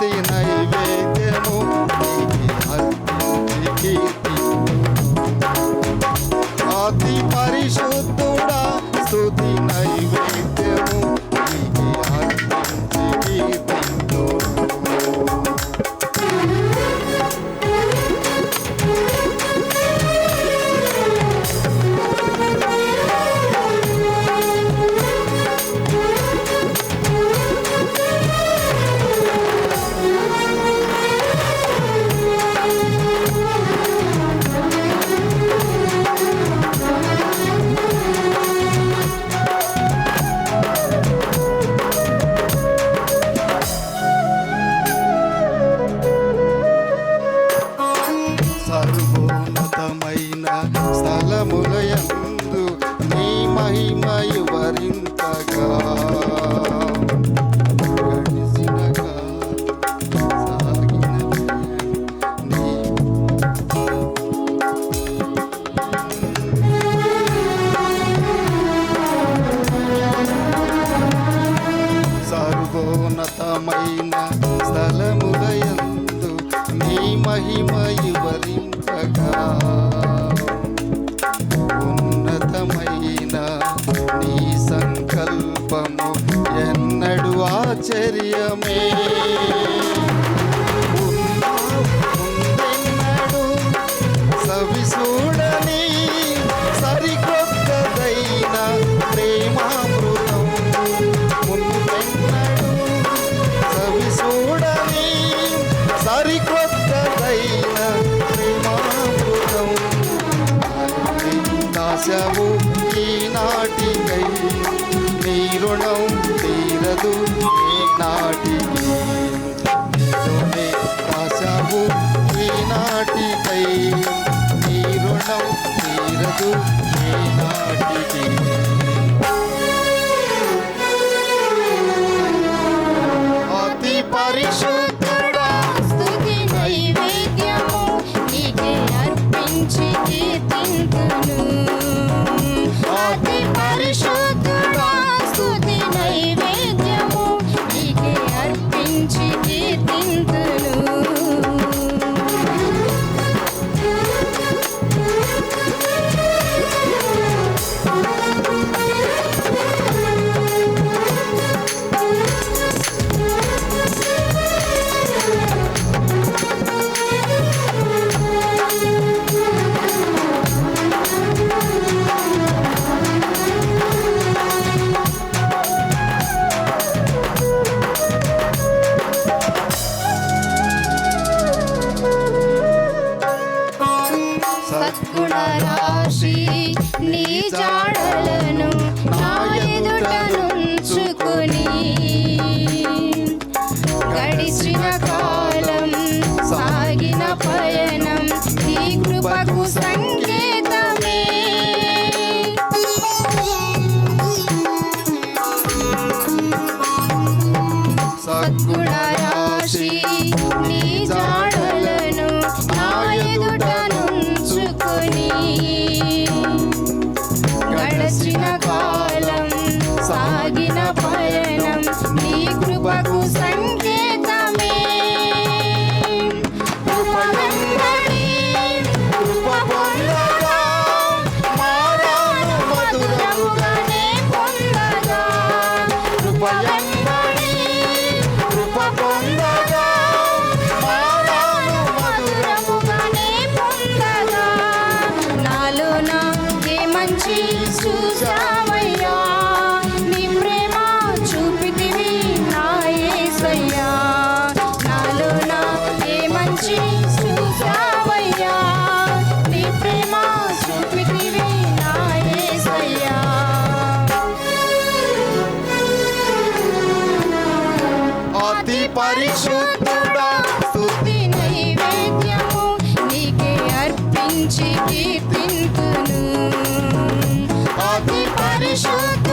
స్తుతి నైవేద్యము నీకే అర్పించి కీర్తింతును. అతి పరిశుద్ధుడా స్తుతి నైవేద్యము నీకే అర్పించి కీర్తింతును. సర్వోన్నతమైన స్థలములయందు నీ మహిమయు వరింతగా గడిచిన సాగిన నీ సర్వోన్నతమైన స్థలములయందు నీ మహిమయు వరింపగా ఉన్నతమైన నీ సంకల్పము ఎన్నడు ఆశ్చర్యమే. ముందెన్నడు సవిసూడని సరికొత్తదైన ప్రేమామృతం, ముందెన్నడు సవిసూడని సరికొత్తదైన ప్రేమామృతం దాసవు ఈనాటికై నీ రుణం తీరదు ఈనాటికి. నీలోనే దాసవు ఈనాటికై నీ రుణం తీరదు ఈనాటికి. అతి పరిశుద్ధుడా స్తుతి నైవేద్యము నీకే అర్పించి కీర్తింతును. అతి పరిశుద్ధుడా స్తుతి నైవేద్యము నీకే అర్పించి కీర్తింతును. సద్గుణ రాశి నీ జాడలను నా ఎదుట నుంచుకొని గడిచిన కాలం సాగిన పయనం నీ కృపకు సంకేతమే. సద్గుణ రాశి నీ జాడలను నా ఎదుట నుంచుకొని గడచిన కాలం సాగిన పయనం నీ కృపకు సంకేతమే. కృప వెంబడి కృప పొందగా మారాను మధురముగానే పొందగా, కృప వెంబడి కృప పొందగా మారాను మధురముగానే పొందగా, నాలోన ఏ మంచి చూసావయ్యా, నీ ప్రేమ చూపితివి నా యేసయ్యా. నాలోన ఏ మంచి చూసావయ్యా, నీ ప్రేమ చూపితివి నా యేసయ్యా. అతి పరిశుద్ధుడా స్తుతి నైవేద్యము నీకే అర్పించి కీర్తింతును. అతి పరిశుద్ధ